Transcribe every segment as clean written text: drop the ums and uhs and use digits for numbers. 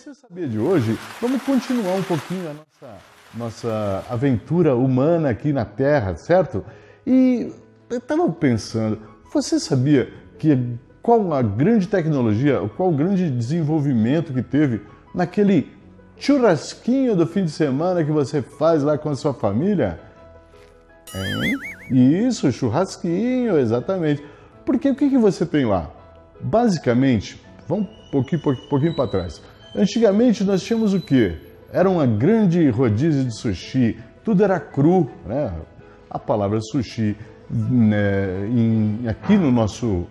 Você sabia de hoje? Vamos continuar um pouquinho a nossa aventura humana aqui na Terra, certo? E eu estava pensando, você sabia que qual a grande tecnologia, qual o grande desenvolvimento que teve naquele churrasquinho do fim de semana que você faz lá com a sua família? Isso, churrasquinho, exatamente. Porque o que você tem lá? Basicamente, vamos um pouquinho para trás. Antigamente nós tínhamos o quê? Era uma grande rodízio de sushi, tudo era cru, né? A palavra sushi, né, aqui no nosso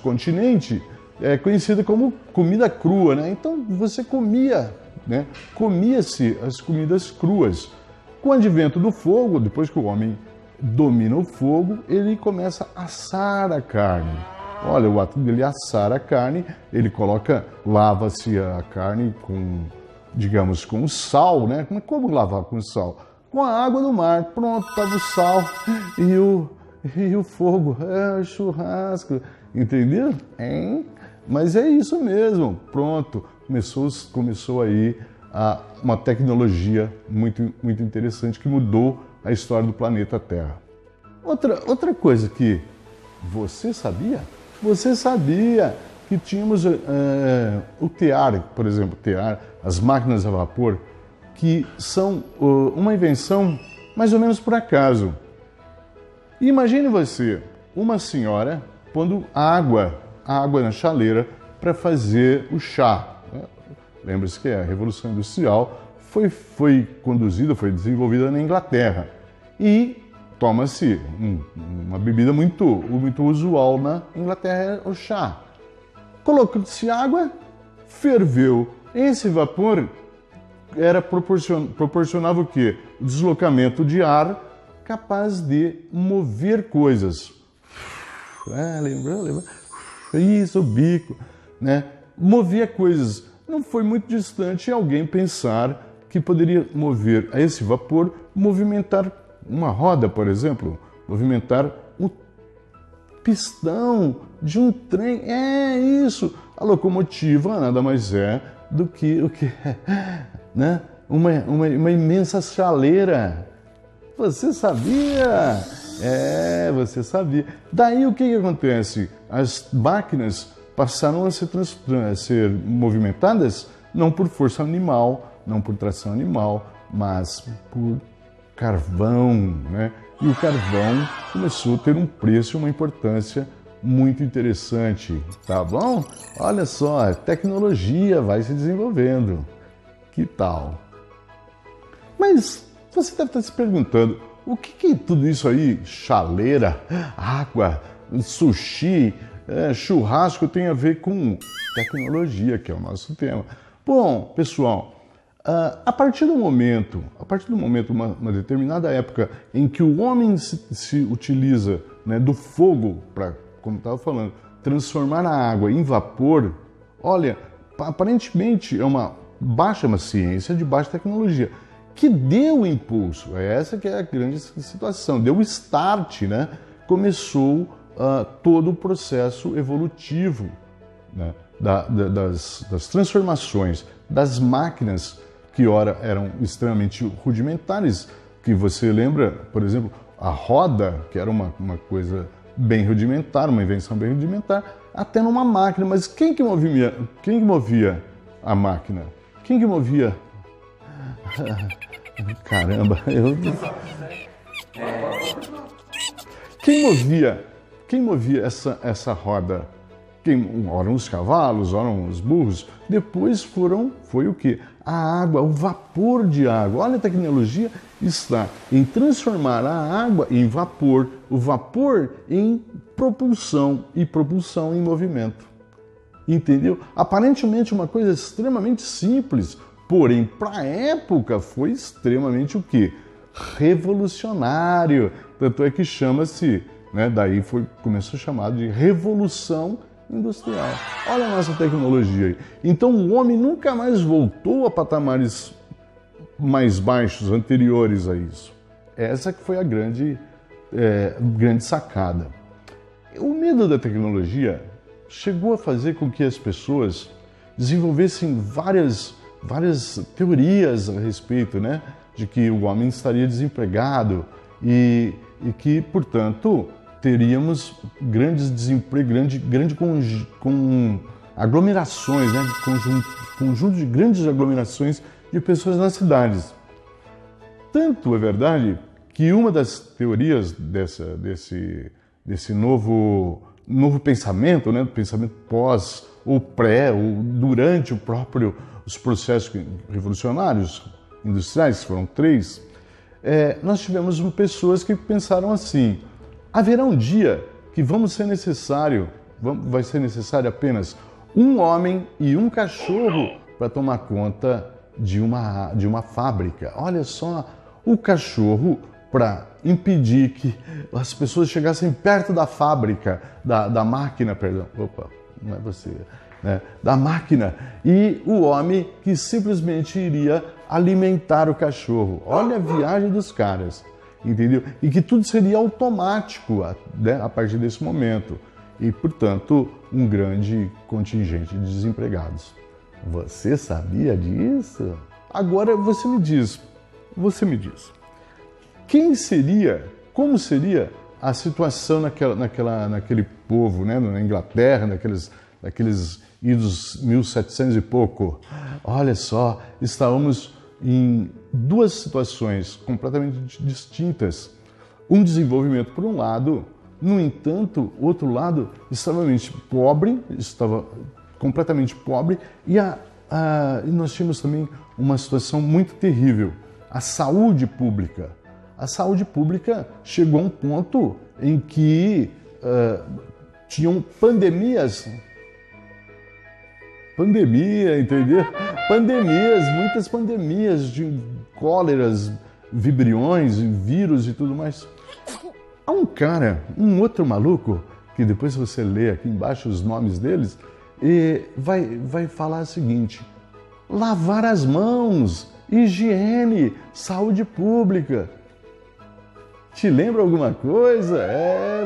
continente, é conhecida como comida crua, né? Então você comia, né? Comia-se as comidas cruas. Com o advento do fogo, depois que o homem domina o fogo, ele começa a assar a carne. Olha, o ato dele assar a carne, ele lava-se a carne com, digamos, com sal, né? Como lavar com sal? Com a água do mar. Pronto, estava o sal e o fogo. É churrasco. Entendeu? Mas é isso mesmo. Pronto. Começou aí uma tecnologia muito, muito interessante que mudou a história do planeta Terra. Outra coisa que você sabia? Você sabia que tínhamos o tear, por exemplo, as máquinas a vapor, que são uma invenção mais ou menos por acaso. Imagine você, uma senhora, pondo água na chaleira para fazer o chá. Lembre-se que a Revolução Industrial foi desenvolvida na Inglaterra. E toma-se uma bebida muito usual na Inglaterra, é o chá. Colocou-se água, ferveu. Esse vapor proporcionava o quê? O deslocamento de ar capaz de mover coisas. Lembra? Isso, o bico, né? Movia coisas. Não foi muito distante alguém pensar que poderia mover a esse vapor, movimentar uma roda, por exemplo, movimentar um pistão de um trem. É isso. A locomotiva nada mais é do que né? Uma imensa chaleira. Você sabia? Você sabia. Daí o que acontece? As máquinas passaram a ser movimentadas não por força animal, não por tração animal, mas por carvão, né? E o carvão começou a ter um preço e uma importância muito interessante, tá bom? Olha só, a tecnologia vai se desenvolvendo. Que tal? Mas você deve estar se perguntando, o que tudo isso aí, chaleira, água, sushi, churrasco tem a ver com tecnologia, que é o nosso tema? Bom, pessoal, a partir do momento, uma determinada época em que o homem se utiliza, né, do fogo para, como estava falando, transformar a água em vapor, olha, aparentemente é uma ciência de baixa tecnologia, que deu o impulso. Essa que é a grande situação, deu o start, né? Começou todo o processo evolutivo, né, das transformações das máquinas que ora eram extremamente rudimentares, que você lembra, por exemplo, a roda, que era uma coisa bem rudimentar, uma invenção bem rudimentar, até numa máquina. Mas quem que movia a máquina? Quem que movia? Caramba, Quem movia essa roda? Ora os cavalos, ora os burros. Depois foi o quê? A água, o vapor de água. Olha, a tecnologia está em transformar a água em vapor, o vapor em propulsão e propulsão em movimento. Entendeu? Aparentemente uma coisa extremamente simples, porém, para a época foi extremamente o quê? Revolucionário. Tanto é que chama-se, né, daí começou a chamar de Revolução Industrial. Olha a nossa tecnologia aí. Então o homem nunca mais voltou a patamares mais baixos anteriores a isso. Essa que foi a grande sacada. O medo da tecnologia chegou a fazer com que as pessoas desenvolvessem várias teorias a respeito, né, de que o homem estaria desempregado e que, portanto, teríamos grandes desemprego, com aglomerações, né, conjunto de grandes aglomerações de pessoas nas cidades. Tanto é verdade que uma das teorias desse novo pensamento, né, pensamento pós ou pré ou durante os processos revolucionários industriais, que foram 3, nós tivemos pessoas que pensaram assim: haverá um dia que vai ser necessário apenas um homem e um cachorro para tomar conta de uma fábrica. Olha só, o cachorro para impedir que as pessoas chegassem perto da fábrica, da máquina, perdão, opa, não é você, né? Da máquina, e o homem que simplesmente iria alimentar o cachorro. Olha a viagem dos caras, entendeu? E que tudo seria automático, né, a partir desse momento. E, portanto, um grande contingente de desempregados. Você sabia disso? Agora você me diz, como seria a situação naquele povo, né, na Inglaterra, naqueles idos 1700 e pouco? Olha só, estávamos em 2 situações completamente distintas. Um desenvolvimento por um lado, no entanto, o outro lado estava completamente pobre, e nós tínhamos também uma situação muito terrível: a saúde pública. A saúde pública chegou a um ponto em que tinham pandemias, entendeu? Muitas pandemias de cóleras, vibriões, vírus e tudo mais. Há um outro maluco, que depois você lê aqui embaixo os nomes deles, e vai falar o seguinte: lavar as mãos, higiene, saúde pública. Te lembra alguma coisa?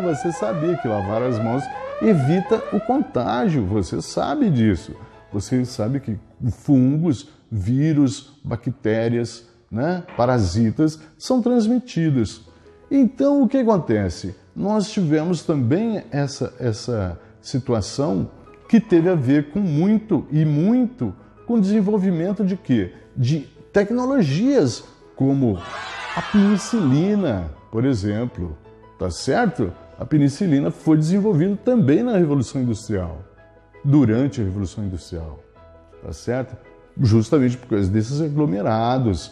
Você sabia que lavar as mãos evita o contágio, você sabe disso. Você sabe que fungos, vírus, bactérias, né, parasitas são transmitidos. Então, o que acontece? Nós tivemos também essa situação que teve a ver com muito com o desenvolvimento de quê? De tecnologias como a penicilina, por exemplo, tá certo? A penicilina foi desenvolvida também na Revolução Industrial, durante a Revolução Industrial, tá certo? Justamente por causa desses aglomerados,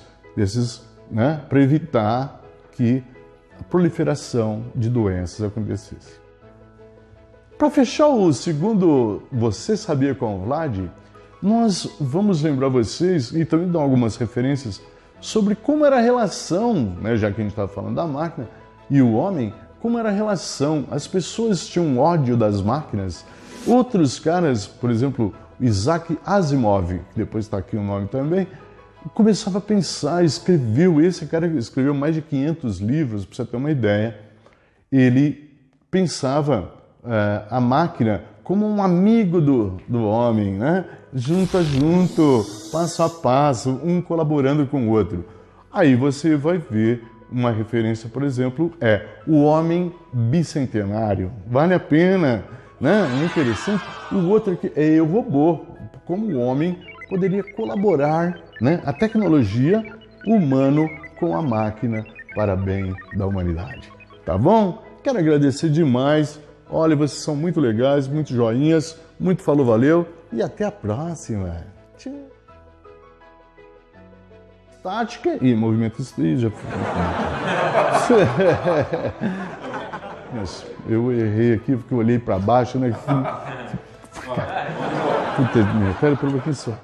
né, para evitar que a proliferação de doenças acontecesse. Para fechar o segundo Você Sabia com o Vlad, nós vamos lembrar vocês e também dar algumas referências sobre como era a relação, né, já que a gente estava falando da máquina e o homem, como era a relação. As pessoas tinham ódio das máquinas. Outros caras, por exemplo, Isaac Asimov, que depois está aqui o nome também, começava a pensar, esse cara escreveu mais de 500 livros, para você ter uma ideia. Ele pensava a máquina como um amigo do homem, né? Junto a junto, passo a passo, um colaborando com o outro. Aí você vai ver uma referência, por exemplo, O Homem Bicentenário. Vale a pena, né? É interessante. O outro aqui é Eu, Robô, como o homem poderia colaborar, né, a tecnologia humano com a máquina para bem da humanidade. Tá bom? Quero agradecer demais. Olha, vocês são muito legais, muito joinhas, muito falou, valeu e até a próxima. Tchau. Tática e movimento já eu errei aqui porque eu olhei para baixo, né? Puta, pera um pouquinho só.